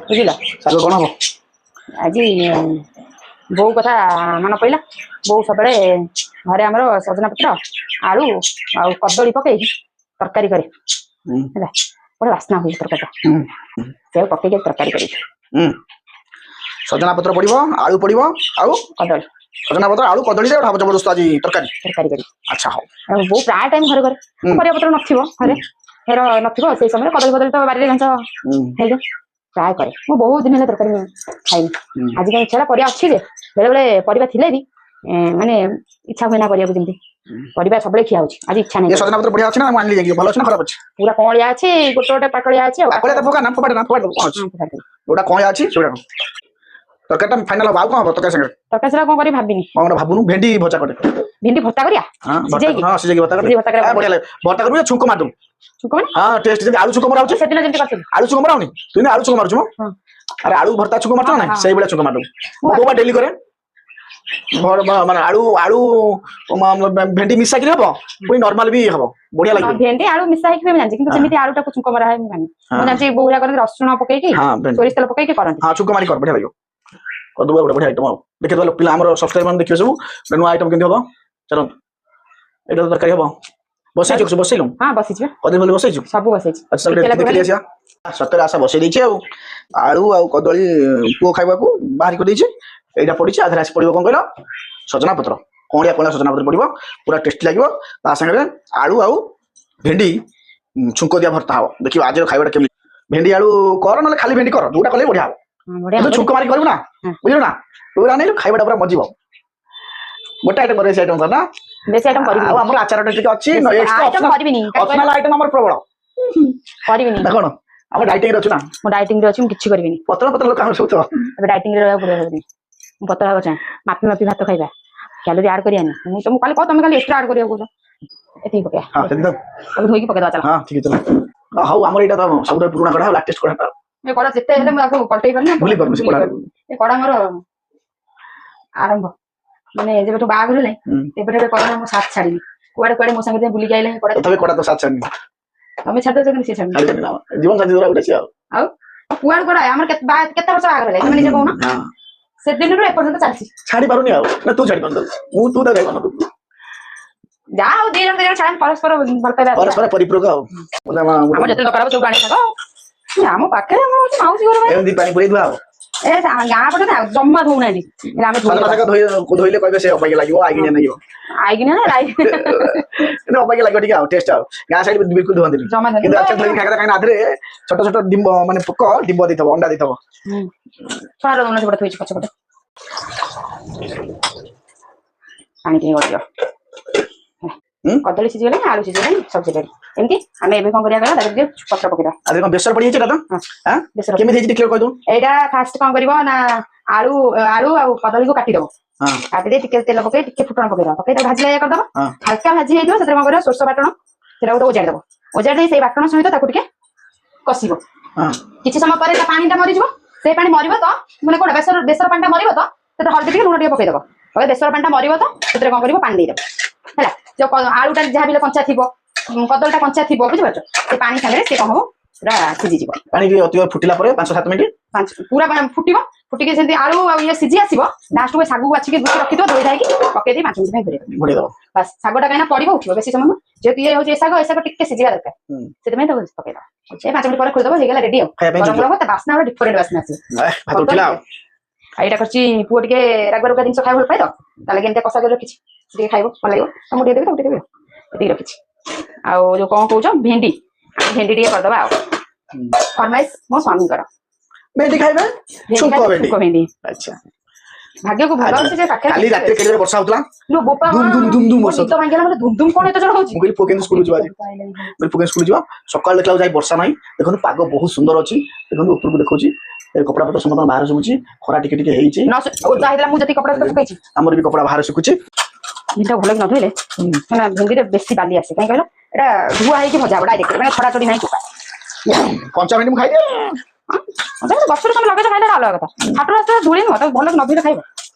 ବୁଝିଲ ଶାଗ କଣ ହବ ଆଜି ବୋଉ କଥା ମନେ ପଇଲା ବୋଉ ସବୁବେଳେ ଘରେ ଆମର ସଜନା ପତ୍ର ଆଳୁ ଆଉ କଦଳୀ ପକେଇ ତରକାରୀ କରେ ହେଲା ବଢିଆ ବାସ୍ନା ହୁଏ ତରକାରୀଟା ସେଉ ପକେଇକି ତରକାରୀ କରିଛି ସଜନା ପତ୍ର ପଡିବ ଆଳୁ ପଡିବ ଆଉ କଦଳୀ ସଜନା ପତ୍ର ଆଳୁ କଦଳୀରେ ହବ ଜବରଦସ୍ତ ଆଜି ତରକାରୀ କରି ଆଚ୍ଛା ହଉ ବୋଉ ପ୍ରାୟ ଟାଇମ ଘରେ କରେ ପରିବା ପତ୍ର ନଥିବ ଘରେ ହେର ନଥିବ ସେଇ ସମୟରେ କଦଳୀ ତ ବାରିରେ ଘାଞ୍ଚ ହେଇଯାଏ ପ୍ରାୟ କରେ ମୁଁ ବହୁତ ଦିନ ହେଲା ତରକାରୀ ଖାଇନି ଆଜିକାଲି ଛଡା ପରିବା ଅଛି ଯେ ବେଳେ ବେଳେ ପରିବା ଥିଲେ ବି ମାନେ ଇଚ୍ଛା ହୁଏ ନା କରିବାକୁ ଯେମିତି ପରିବା ସବୁବେଳେ ଖିଆ ହଉଛି ଆଜି ଇଚ୍ଛା ନାହିଁ ସଜନା ପତ୍ର ବଢିଆ ଅଛି ନା ମୁଁ ଆଣିଲି ଯାଇକି ଭଲ ଅଛି ନା ଖରାପ ଅଛି ପୁରା କଅଁଳିଆ ଅଛି ଗୋଟେ ଗୋଟେ ପାକଳିଆ ଅଛି ଆଉ ପାକଳିଆ ତ ପକା ନା ଫୋପାଡେ ନା ଫୋପାଡେ କଣ ଅଛି ଗୋଟା କଅଁଳିଆ ଅଛି ସେଗୁଡା ତରକାରୀଟା ଫାଇନାଲ ହବ ଆଉ କଣ ହବ ତରକାରୀ ସାଙ୍ଗରେ ତରକାରୀ ସାଙ୍ଗରେ କଣ କରିବି ଭାବିନି କଣ ଗୋଟେ ଭାବୁନୁ ଭେଣ୍ଡି ଭଜା କରିଦେ ଭେଣ୍ଡି ଭର୍ତ୍ତା କରିବା ସିଝେଇକି ଭର୍ତ୍ତା କରିଦେ ବଢିଆ ଲାଗେ ଭର୍ତ୍ତା କରିବୁ ଛୁଙ୍କ ମାରିଦବୁ ଛୁଙ୍କ ମାନେ ହଁ ଟେଷ୍ଟ ଯେମିତି ଆଳୁ ଛୁଙ୍କ ମରା ହଉଛି ସେଦିନ ଯେମିତି କରିଥିଲି ଆଳୁ ଛୁଙ୍କ ମରା ହଉନି ତୁ ଆଳୁ ଛୁଙ୍କ ମାରୁଛୁ ଆରେ ଆଳୁ ଭର୍ତ୍ତା ଛୁଙ୍କ ମାରୁଛୁ ନା ସେଇଭଳିଆ ଛୁଙ୍କ ମାରିଦବୁ ମୁଁ ବା ଡେଲି କରେ ମାନେ ଆଳୁ ଆଳୁ ଭେଣ୍ଡି ମିଶାକି ହବ ପୁଣି ନର୍ମାଲ ବି ହବ ବଢିଆ ଲାଗିବ ଭେଣ୍ଡି ଆଳୁ ମିଶା ହେଇକି ମୁଁ ଜାଣିଛି କିନ୍ତୁ ଯେମିତି ଆଳୁଟାକୁ ଛୁଙ୍କ ମରା ହୁଏ ମୁଁ ଜାଣିନି ମୁଁ ଜାଣିଛି ବୋଉରା କରନ୍ତି ରସୁଣ ପକେଇକି ସୋରିଷ ତେଲ ପକେଇକି କରନ୍ତି ହଁ ଛୁଙ୍କ ମାରି କର ବଢିଆ ଲାଗିବ କରିଦେବୁ ଗୋଟେ ବଢିଆ ଆଇଟମ ଆଉ ଦେଖିବା ପିଲା ଆମର ସବସ୍କ୍ରାଇବର ମାନେ ଦେଖିବେ ସବୁ ନୂଆ ଆଇଟମ କେମିତି ହବ ଚାଲନ୍ତୁ ଏଇଟା ତରକାରୀ ହବ ବସେଇଛୁ ବସେଇଲୁ ହଁ ବସିଛୁ କଦଳୀ ଫଦଳୀ ବସେଇଛୁ ସବୁ ବସେଇଛୁ ଦେଖିଲି ଆସିବା ସତରେ ଆଶା ବସେଇ ଦେଇଛି ଆଉ ଆଳୁ ଆଉ କଦଳୀ ପୁଅ ଖାଇବାକୁ ବାହାରି କରିଦେଇଛି ଏଇଟା ପଡିଛି ଆଧରେ ଆସି ପଡିବ କଣ କହିଲ ସଜନା ପତ୍ର କଅଁଳିଆ କଅଁଳିଆ ସଜନା ପତ୍ର ପଡିବ ପୁରା ଟେଷ୍ଟି ଲାଗିବ ତା ସାଙ୍ଗରେ ଆଳୁ ଆଉ ଭେଣ୍ଡି ଛୁଙ୍କ ଦିଆ ଭର୍ତ୍ତା ହବ ଦେଖିବ ଆଜିର ଖାଇବାଟା କେମିତି ଭେଣ୍ଡି ଆଳୁ କର ନହେଲେ ଖାଲି ଭେଣ୍ଡି କର ଯୋଉଟା କଲେ ବଢିଆ ହବ ଛୁଙ୍କ ମାରି କରିବୁ ନା ବୁଝିଲୁ ନା ପୁରା ନେଇଲୁ ଖାଇବାଟା ପୁରା ମଜିବ ଗୋଟେ ଆଇଟମ କରିବେ ସେ ଆଇଟମ ନା ବେଶୀ ଆଇଟମ କରିବି ଆଉ ଆମର ଆଚାରଟା ଟିକେ ଅଛି ଅପସନାଲ ଆଇଟମ ଆମର ପ୍ରବଳ କରିବିନି ନା କଣ ଆମ ଡାଇଟିଂ ରେ ଅଛୁ ନା ମୁଁ ଡାଇଟିଂ ରେ ଅଛି ମୁଁ କିଛି କରିବିନି ପତଳା ପତଳା ଲୋକ ଆମେ ସବୁ ତ ଏବେ ଡାଇଟିଂ ରେ ରହିବାକୁ ପଡିବ ମୁଁ ପତଳା ହବ ଚାହେଁ ମାପି ମାପି ଭାତ ଖାଇବା କ୍ୟାଲୋରି ଆଡ କରିବାନି ମୁଁ ତମକୁ କାଲି କହ ତମେ ଖାଲି ଏକ୍ସଟ୍ରା ଆଡ କରିବାକୁ କହୁଛ ଏତିକି ପକେଇବା ହଁ ସେମିତି ତାକୁ ଧୋଇକି ପକେଇଦବା ଚାଲ ହଁ ଠିକ ଅଛି ହଉ ଆମର ଏଇଟା ତ ସବୁଠାରୁ ପୁରୁଣା କଢା ଆଉ ଲାଟେଷ୍ଟ କଢା ଏ କଡା ଯେତେ ହେଲେ ମୁଁ ତାକୁ ପଲଟେଇ ପାରୁନି ଭୁଲି ପାରୁନି ସେ କଢା ଏ କଡା ମୋର ଆରମ୍ଭ ମାନେ ଯେବେଠୁ ବାହାଘର ହେଲେ ଏବେଠୁ କଡା ମୁଁ ସାଥ ଛାଡିନି କୁଆଡେ କୁଆଡେ ମୋ ସାଙ୍ଗରେ ବୁଲିକି ଆଇଲେ କଡା ତଥାପି କଡା ତ ସାଥ ଛାଡିନି ତମେ ଛାଡିଦେଛ କିନ୍ତୁ ସେ ଛାଡିନି ଜୀବନ ସାଥୀ ଧରା ଗୋଟେ ଆଉ କୁଆଡେ କୁଆଡେ ଆମର କେତେ ବର୍ଷ ବାହାଘର ହେଲେ ତମେ ନିଜେ କହୁନ ସେଦିନରୁ ଏପର୍ଯ୍ୟନ୍ତ ଚାଲିଛି ଛାଡି ପାରୁନି ଆଉ ନା ତୁ ଛାଡି ପାରୁନୁ ମୁଁ ତୁ ତା ଯାଇପାରୁନୁ ଯାହା ହଉ ଦି ଜଣ ଛାଡି ପରସ୍ପର ଭଲ ପାଇବା ପରସ୍ପର ପରିପୂରକ ଆଉ ଆମର ଯେତେ ଦରକାର ହବ ସବୁ ଆଣି ଥାକ ଆମ ପାଖରେ ଆମର ହଉଛି ମାଉସୀ ଘର ଏମିତି ପାଣି ପୁରେଇ ଧୁଆ ହବ ଏ ଗାଁ ପଟେ ନା ଜମା ଧଉନାହାନ୍ତି ଆମେ ଧୋଇଲେ କହିବେ ସେ ଅବାଗିଆ ଲାଗିବ ଆଇଗିଣିଆ ଲାଗିବ ଆଇଗିଣିଆ ଅବାଗିଆ ଲାଗିବ ଟିକେ ଆଉ ଟେଷ୍ଟ ଆଉ ଗାଁ ସାଇଡ ବିଲକୁଲ ଧୁଅନ୍ତିନି କିନ୍ତୁ ଧୋଇକି ଖାଇବା କାହିଁକି ଆଧରେ ଛୋଟ ଛୋଟ ଡିମ୍ବ ମାନେ ପୋକ ଡିମ୍ବ ଦେଇଥିବ ଅଣ୍ଡା ଦେଇଥିବ ଛୁଆର ଦଉନ ସେପଟେ ଥୋଇଛି ପଛପଟେ ପାଣି ଟିକେ ଗଡ଼ିବ କଦଳୀ ସିଝିଗଲାଣି ଆଳୁ ସିଝିଗଲାଣି ସବୁ ସିଝିଗଲାଣି ଏମିତି ଆମେ ଏବେ କଣ କରିବା କହିଲ ତାକୁ ଟିକେ ପତ୍ର ପକେଇବା ଆଜି କଣ ବେସର ପଡି ଯାଇଛି ତ କେମିତି ହେଇଛି ଟିକେ କହିଦଉ ଏଇଟା ଫାଷ୍ଟ କଣ କରିବ ନା ଆଳୁ ଆଉ କଦଳୀକୁ କାଟିଦବ କାଟିଦେଇ ଟିକେ ତେଲ ପକେଇ ଟିକେ ଫୁଟଣ ପକେଇଦବ ପକେଇ ତାକୁ ଭାଜିଲା କରିଦବ ହାଲକା ଭାଜି ହେଇଯିବ ସେଥିରେ କଣ କରିବ ସୋରିଷ ବାଟଣ ସେଟା ଗୋଟେ ଓଜାଡି ଦବ ଓଜାଡି ଦେଇ ସେଇ ବାଟଣ ସହିତ ତାକୁ ଟିକେ କଷିବ କିଛି ସମୟ ପରେ ତା ପାଣି ଟା ମରିଯିବ ସେଇ ପାଣି ମରିବ ତ ମାନେ କୋଉଟା ବେସର ପାଣି ଟା ମରିବ ତ ସେଥିରେ ହଳଦୀ ଟିକେ ଲୁଣ ଟିକେ ପକେଇଦବ ବେସର ପାଣି ଟା ମରିବ ତ ସେଥିରେ କଣ କରିବ ପାଣି ଦେଇଦବ ହେଲା ଯୋଉ ଆଳୁଟା ଯାହା ବି କଞ୍ଚା ଥିବ କଦଳୀଟା କଞ୍ଚା ଥିବ ବୁଝିପାରୁଛ ସେ ପାଣି ସାଙ୍ଗରେ ସେ କଣ ହବ ପୁରା ସିଝିଯିବ ପାଣି ଫୁଟିଲା ପରେ 5-7 ମିନିଟ୍ ପୁରା ଫୁଟିବ ଫୁଟିକି ସେମିତି ଆଳୁ ଆଉ ଇଏ ସିଝି ଆସିବ ଲାଷ୍ଟକୁ ଶାଗକୁ ବାଛିକି ରଖିଥିବ ଧୋଇ ଧାଇକି ପକେଇ ଦେଇ 5 ମିନିଟ୍ ପାଇଁ ଘୋଡେଇ ଦବ ବାସ୍ ଶାଗଟା କାହିଁକିନା ପଡିବ ଉଠିବ ବେଶୀ ସମୟ ଯେହେତୁ ଇଏ ହଉଛି ଏ ଶାଗ ଟିକେ ସିଝିବା ଦରକାର ସେଥିପାଇଁ ତାକୁ ପକେଇଦବ 5 ମିନିଟ୍ ପରେ ଖୋଲିଦବ ହେଇଗଲା ରେଡି ଆଉ ତା ବାସ୍ନା ଗୋଟେ ଡିଫରେଣ୍ଟ ବାସ୍ନା ଆସିବ ଏଇଟା କରିଛି ପୁଅ ଟିକେ ରାଗୁଆ ଜିନିଷ ଖାଇବା ଭଲ ପାଇ ତ ତାହେଲେ କେମିତି କଷା କରି ରଖିଛି ଟିକେ ଖାଇବ ଭଲ ଲାଗିବ ମୁଁ ଟିକେ ଦେବି ତାକୁ ଟିକେ ଦେବି ଏତିକି ରଖିଛି ଆଉ ଯୋଉ କଣ କହୁଛ ଭେଣ୍ଡି ଟିକେ କରିଦବା ଆଉ ଫରମାଇଶ ମୋ ସ୍ୱାମୀଙ୍କର ଭେଣ୍ଡି ଖାଇବେ ଭେଣ୍ଡି ଆଚ୍ଛା ଭାଗ୍ୟକୁ ଭଲ ଅଛି ଯେ ପାଖରେ କାଲି ରାତିରେ କେତେ ବର୍ଷା ହଉଥିଲା ଲୋ ବୋପା ଦୁମ ବର୍ଷା ନିଦ ଭାଙ୍ଗିଲା ମାନେ ଦୁମ କଣ ଏତେ ଜୋର ହଉଛି ମୁଁ କହିଲି ପୁଅ କେମିତି ସ୍କୁଲ ଯିବ ଆଜି ପୁଅ ସ୍କୁଲ ଯିବ ସକାଳ ଦେଖିଲା ଯାଇ ବର୍ଷା ନାହିଁ ଦେଖନ୍ତୁ ପାଗ ବହୁତ ସୁନ୍ଦର ଅଛି ଦେଖନ୍ତୁ ଉପରକୁ ଦେଖଉଛି କପଡା ପତ୍ର ସମସ୍ତଙ୍କ ବାହାରେ ଶୁଖୁଛି ଖରା ଟିକେ ଟିକେ ହେଇଛି ଓଦା ହେଇଥିଲା ମୁଁ ଯେତିକି କପଡା ଶୁଖେଇଛି ଆମର ବି କପଡା ବାହାରେ ଶୁଖୁଛି ଭେଣ୍ଡିଟା ଭଲ କି ନ ଧୋଇଲେ ମାନେ ଭେଣ୍ଡିରେ ବେଶୀ ବାଲି ଆସେ କାହିଁ କହିଲ ଏଇଟା ଧୁଆ ହେଇକି ଭଜା ହବ ଡାଇରେକ୍ଟ ମାନେ ଛଡା ଛଡି ନାହିଁ ଚୋପା କଞ୍ଚା ଭେଣ୍ଡି ମୁଁ ଖାଇଦିଏ ଗଛରୁ ତମେ ଲଗେଇଛ ଖାଇଲେ ଅଲଗା କଥା ହାଟରୁ ଧୂଳି ନୁହଁ ତାକୁ ଭଲ ନ ଧୋଇଲେ ଖାଇବ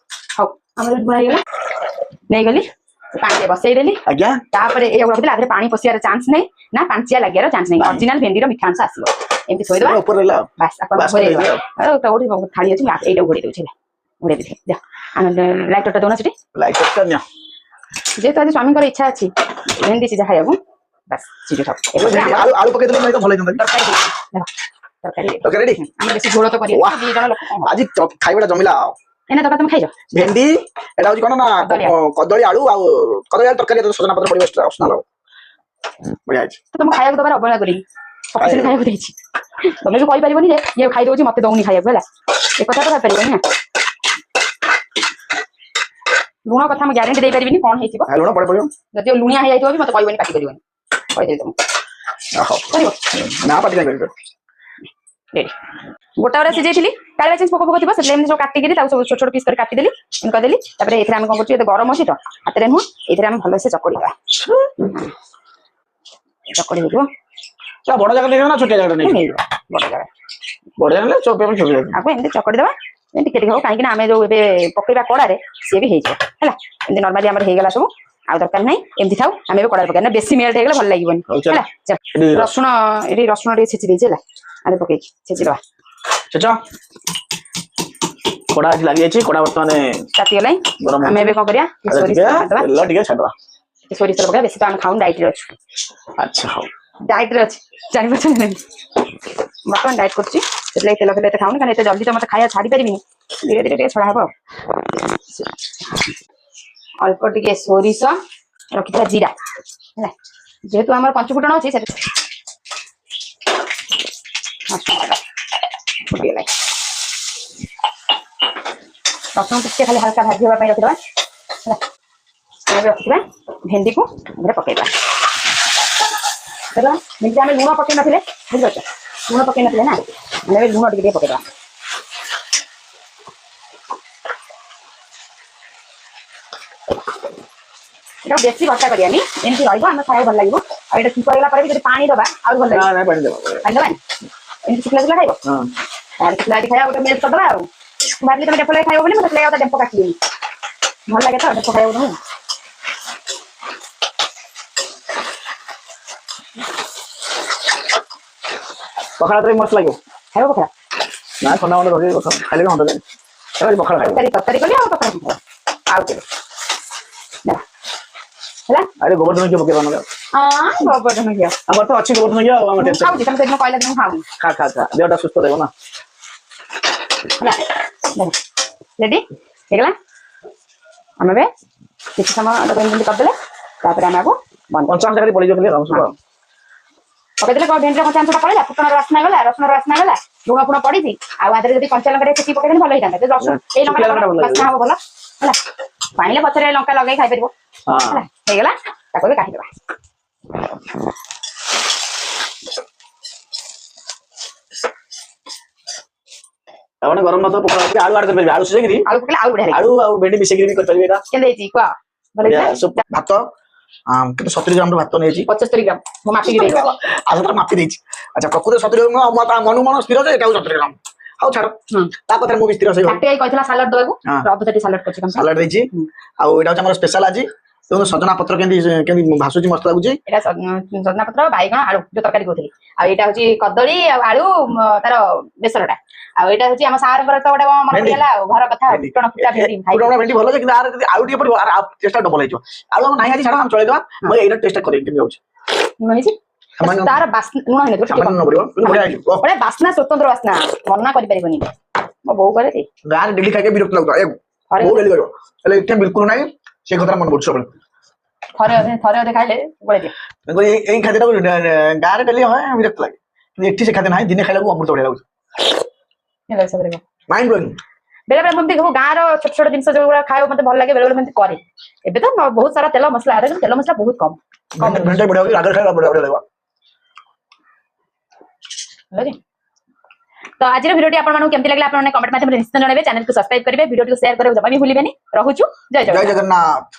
ହଉ ଆମର ଧୁଆ ହେଇଗଲା ନେଇଗଲି ପାଣିରେ ବସେଇଦେଲି ଆଜ୍ଞା ତାପରେ ଏଇଆକୁ ରଖିଦେଲି ଆଧରେ ପାଣି ପଶିବାର ଚାନ୍ସ ନାହିଁ ନା ପାଞ୍ଚିଆ ଲାଗିବାର ଚାନ୍ସ ନାହିଁ ଅରିଜିନାଲ ଭେଣ୍ଡିର ମିଠା ଅଂଶ ଆସିବ ଏମିତି ଥୋଇଦେବା ଉପରେ ରହିଲା ବାସ୍ ଆପଣ ବାସ୍ ଘୋଡେଇ କରିଦେବା। ଦେବା କୋଉଠି ଥାଳି ଅଛି ଏଇଟା ଘୋଡେଇ ଦଉଛି ହେଲା ଘୋଡେଇ ଦେଇଛି ଦେଖ ଲାଇଟରଟା ଦଉନା ସେଠି ଲାଇଟ୍ ନିଅ ଯେହେତୁ ଆଜି ସ୍ୱାମୀଙ୍କର ଇଚ୍ଛା ଅଛି ଭେଣ୍ଡି ସିଝା ଖାଇବାକୁ ବାସ୍ ସିଝା ଥାଉ ଏପଟେ ଆମର ଆଳୁ ଆଳୁ ପକେଇଦେଲେ ନାଇଁ ତ ଭଲ ହେଇଥାନ୍ତା ତରକାରୀ ହେଇଛି ଦେଖ ତରକାରୀ ତରକାରୀ ରେଡି ଆମେ ବେଶୀ ଝୋଳ ତ କରିବା ୱାହ। 2 ଜଣ ଲୋକ କଣ ଆଜି ଖାଇବାଟା ଜମିଲା ଆଉ ଏନା ତରକାରୀ ତମେ ଖାଇଛ ଭେଣ୍ଡି ଏଟା ହଉଛି କଣ ନା କଦଳୀ କଦଳୀ ଆଳୁ ଆଉ କଦଳୀ ଆଳୁ ତରକାରୀ ସଜନା ପତ୍ର ପଡିବ ଏକ୍ସଟ୍ରା ଅପସନାଲ ବଢିଆ ଅଛି ତ ତମକୁ ଖାଇବାକୁ ଦବାର ଅବହେଳା କରିବି ସଫିସିଏଣ୍ଟ ଖାଇବାକୁ ଦେଇଛି ତମେ ବି କହିପାରିବନି ଯେ ଇଏ ଖାଇଦଉଛି ମତେ ଦଉନି ଖାଇବାକୁ ହେଲା ଏ କଥା ତ କହିପାରିବନି ନା ଲୁଣ କଥା ମୁଁ ଗ୍ୟାରେଣ୍ଟି ଦେଇପାରିବିନି କଣ ହେଇଥିବ ଲୁଣ ପଡିବ ଯଦି ଲୁଣିଆ ହେଇଯାଇଥିବ ବି ମତେ କହିବନି ପାଟି କରିବନି କହିଦେବି ତମକୁ କରିବ ନା ପାଟି କାଇଁ କରିବ ରେଡି ଗୋଟା ଗୁଡ଼ା ସିଝେଇଥିଲି କାଳେ ବାଇ ପୋକ ପୋକ ଥିବ ସେଥିପାଇଁ ଏମିତି ସବୁ କାଟିକିରି ତାକୁ ସବୁ ଛୋଟ ଛୋଟ ପିସ୍ କରି କାଟିଦେଲି ଏମିତି କରିଦେଲି ତାପରେ ଏଥିରେ ଆମେ କଣ କରୁଛୁ ଏତେ ଗରମ ଅଛି ତ ହାତରେ ନୁହଁ ଏଥିରେ ଆମେ ଭଲସେ ଚକଡ଼ି ଦେବା ଚକଡ଼ି ହେଇଯିବ ବଡ ଜାଗା ନେଇଯିବ ନା ଛୋଟିଆ ଜାଗା ନେଇଯିବ ନେଇଯିବ ବଡ଼ ଜାଗା ବଡ ଜାଗା ନେଲେ ଚୋପିବା ପାଇଁ ଛୋଟ ଜାଗା ଆକୁ ଏମିତି ଚକଡ଼ି ଦେବା ଟିକେ ଟିକେ ହବ କାହିଁକି ନା ଆମେ ଯୋଉ ଏବେ ପକେଇବା କଡ଼ାରେ ସିଏ ବି ହେଇଯିବ ହେଲା ଏମିତି ନର୍ମାଲି ଆମର ହେଇଗଲା ସବୁ ଆଉ ଦରକାର ନାହିଁ ଏମିତି ଥାଉ ଆମେ ଏବେ କଡ଼ାରେ ପକେଇବା ବେଶୀ ମେଲ୍ଟ ହେଇଗଲେ ଭଲ ଲାଗିବନି ହେଲା ରସୁଣ ଏଠି ରସୁଣ ଟିକେ ଛେଚି ଦେଇଛି ହେଲା ଆମେ ପକେଇକି ଛେଚିଦବା ଛେଚ କଡା ଆଜି ଲାଗିଯାଇଛି କଡା ବର୍ତ୍ତମାନ ତାତିଗଲାଣି ଗରମ ଆମେ ଏବେ କଣ କରିବା ସୋରିଷ ତେଲ ମାରିଦବା ତେଲ ଟିକେ ଛାଡିଦବା ସୋରିଷ ତେଲ ପକେଇବା ବେଶୀ ତ ଆମେ ଖାଉନୁ ଡାଇଟରେ ଅଛୁ ଆଚ୍ଛା ହଉ ଡାଇଟରେ ଅଛି ଜାଣିପାରୁଛନ୍ତି ବର୍ତ୍ତମାନ ଡାଇଟ୍ କରୁଛି ସେଥିଲାଗି ତେଲ ଫେଲ ଏତେ ଖାଉନି କାରଣ ଏତେ ଜଲ୍ଦି ତ ମତେ ଖାଇବା ଛାଡି ପାରିବିନି ଧୀରେ ଧୀରେ ଟିକେ ଛଡା ହବ ଅଳ୍ପ ଟିକେ ସୋରିଷ ରଖିଥିବା ଜିରା ହେଲା ଯେହେତୁ ଆମର ପଞ୍ଚୁଫୁଟଣ ଅଛି ସେଠି ଫୁଟିଗଲା ରସୁଣ ଟିକେ ଖାଲି ହାଲକା ଭାଜି ହେବା ପାଇଁ ରଖିଦେବା ହେଲା ରଖିଥିବା ଭେଣ୍ଡିକୁ ଏଥିରେ ପକେଇବା ହେଲା ଯେମିତି ଆମେ ଲୁଣ ପକେଇ ନଥିଲେ ବୁଝିପାରୁଛ ଲୁଣ ପକେଇ ନଥିଲେ ନା ଆମେ ଲୁଣ ଟିକେ ଟିକେ ପକେଇଦବା এটা বেশি ভর্তা করিয়ানি এমনি রহব আমরা খাইବାକୁ ଭଲ ଲାଗିବ ଆଉ এটা ଶୁଖି ଗଲା ପରେ ବି ଯଦି ପାଣି ଦବା ଆଉ ଭଲ ଲାଗିବ ନା ପାଣି ଦେବା ପାଣି ଦବା ଏମିତି ଶୁଖିଲା ଶୁଖିଲା ଖାଇବ ତାହେଲେ ଶୁଖିଲା ଖାଇବା ଗୋଟେ ମେଲ୍ କରିଦବା ଆଉ ଭାବିଲି ତମେ ଡେମ୍ପ ଖାଇବ ବୋଲି ମୁଁ ସେଥିଲାଗି ଆଉ ଡେମ୍ପ କାଟିଲିନି ଭଲ ଲାଗେ ତ ଡେମ୍ପ ଖାଇବାକୁ ତମକୁ ପଖାଳ ତ ମସ୍ତ ଲାଗିବ ଖାଇବ ପଖାଳ ନା ଥଣ୍ଡା ମଣ୍ଡ ରଖି ଖାଇଲେ ବି ହନ୍ତା ପଖାଳ ଖାଇବ ତରକାରୀ କଲି ଆଉ ପଖାଳ ଆଉ କେବେ ହେଲା ଆରେ ଗୋବର୍ଦ୍ଧନ ଘିଅ ପକେଇବା ନହେଲେ ହଁ ଗୋବର୍ଦ୍ଧନ ଘିଅ ଆମର ତ ଅଛି ଗୋବର୍ଦ୍ଧନ ଘିଅ ଆଉ ଆମ ମୁଁ ଖାଉଛି ତମେ ସେଦିନ କହିଲା ମୁଁ ଖାଉନି ଖା ଖା ଖା ଦେହଟା ସୁସ୍ଥ ରହିବ ନା ହେଲା ରେଡି ହେଇଗଲା ଆମେ ଏବେ କିଛି ସମୟ ଏମିତି କରିଦେଲେ ତାପରେ ଆମେ ଆକୁ ପଞ୍ଚାଶ ଜାଗାରେ ପଡିଯିବ ଖାଲି ପକେଇଦେଲେ କଣ ଭେଣ୍ଡିର କଞ୍ଚା ଅଂଶଟା ପଳେଇଲା ଫୁଟଣର ବାସ୍ନା ଗଲା ରସୁଣର ବାସ୍ନା ଗଲା ଲୁଣ ଫୁଣ ପଡିଛି ଆଉ ଆଦେହରେ ଯଦି କଞ୍ଚା ଲଙ୍କା ଛେଚି ପକେଇଦେଲେ ଭଲ ହେଇଥାନ୍ତା ଯଦି ରସୁଣ ଏଇ ଲଙ୍କା ବାସ୍ନା ହବ ଭଲ ହେଲା ପାଇଲେ ପଛରେ ଲଙ୍କା ଲଗେଇ ଖାଇପାରିବ ହେଲା ହେଇଗଲା ତାକୁ ବି କାଟିଦେବା ଆପଣ ଗରମ ଭାତ ପଖାଳ ଆଳୁ ଆଡ କରିପାରିବେ ଆଳୁ ସିଝେଇକିରି ଆଳୁ ପକେଇଲେ ଆଉ ବଢିଆ ଆଳୁ ଆଉ ଭେଣ୍ଡି ମିଶେଇକିରି ବି କରିପାରିବେ ଏଇଟା କେମିତି ହେଇଛି କୁହ ଭଲ ହେଇଥିଲା ଭାତ କେତେ 70 ଗ୍ରାମ ଭାତ ନେଇଛି 75 ଗ୍ରାମ ମୁଁ ମାପିକି ଦେଇଛି ଆଉ ଥରେ ମାପି ଦେଇଛି ଆଚ୍ଛା ପ୍ରକୃତ 70 ଗ୍ରାମ ମନୁ ମନ ସ୍ଥିର ଯେ ଏଟା 70 ଗ୍ରାମ ହଉ ଛାଡ ତା କଥା ମୁଁ ବି ସ୍ଥିର ସେଇ କହିଥିଲା ସାଲାଡ ଦବାକୁ ଅଧୁତାଟି ସାଲାଡ କରିଛି ସାଲାଡ ଦେଇଛି ଆଉ ଏଇଟା ହଉଛି ଆମର ସ୍ପେଶାଲ ଆଜି ସଜନା ପତ୍ର କେମିତି ଭାସୁଛି ମସ୍ତ ଲାଗୁଛି ଏଇଟା ସଜନା ପତ୍ର ବାଇଗଣ ଆଳୁ ଯୋଉ ତରକାରୀ କହୁଥିଲି ଆଉ ଏଇଟା ହଉଛି କଦଳୀ ଆଉ ଆଳୁ ତାର ବେସରଟା ଆଉ ଏଇଟା ହଉଛି ଆମ ସାରଙ୍କର ତ ଗୋଟେ ମନେ ପଡିଗଲା ଆଉ ଘର କଥା ଫୁଟଣ ଫୁଟା ଭେଣ୍ଡି ଭଲ ଯେ କିନ୍ତୁ ଆର ଯଦି ଆଳୁ ଟିକେ ପଡିବ ଟେଷ୍ଟ ଡବଲ ହେଇଯିବ ଆଳୁ ଆମ ନାହିଁ ଆଜି ଛାଡ ଆମେ ଚଳେଇଦବା ମୁଁ ଏଇଟା ଟେଷ୍ଟ କରିବି କେମିତି ହଉଛି ଲୁଣ ହେଇଛି ତାର ବାସ୍ନା ଲୁଣ ହେଇନଥିବ ବଢିଆ ବାସ୍ନା ସ୍ୱତନ୍ତ୍ର ବାସ୍ନା ମନା କରିପାରିବନି ମୋ ବୋଉ କରେ ଗାଁରେ ଡେଲି ଖାଇକି ବିରକ୍ତ ଲାଗୁଥିଲା ବୋଉ ଡେଲି କରିବ ହେଲେ ଏଠି ବିଲକୁଲ ନାହିଁ ସେ କଥା ମନେ ପଡୁଛି ସବୁବେଳେ ଥରେ ଅଧେ ଖାଇଲେ ଏଇ ଖାଦ୍ୟଟାକୁ ଗାଁରେ ଡେଲି ହଁ ବିରକ୍ତ ଲାଗେ କିନ୍ତୁ ଏଠି ସେ ଖାଦ୍ୟ ନାହିଁ ଦିନେ ଖାଇବାକୁ ଅମୃତ ବଢିଆ ଲାଗୁଛି ମାଇଣ୍ଡ ବ୍ଲୋଇଂ ବେଳେ ବେଳେ ଏମିତି ଗାଁର ଛୋଟ ଛୋଟ ଜିନିଷ ଯୋଉଗୁଡା ଖାଇବାକୁ ମତେ ଭଲ ଲାଗେ ବେଳେ ବେଳେ ଏମିତି କରେ ଏବେ ତ ବହୁତ ସାରା ତେଲ ମସଲା ତେଲ ମସଲା ବହୁତ କମ ତ ଆଜିର ভিডিওটি ଆପଣମାନଙ୍କୁ କେମିତି ଲାଗିଲା ଆପଣମାନେ କମେଣ୍ଟ ମାଧ୍ୟମରେ ନିଶ୍ଚିତ ଜଣାଇବେ ଚ୍ୟାନେଲକୁ ସବସ୍କ୍ରାଇବ କରିବେ ଭିডিଓଟିକୁ ସେୟାର କରିବାକୁ ଜମା ବି ଭୁଲିବେନି ରହୁଛୁ ଜୟ ଜଗନ୍ନାଥ।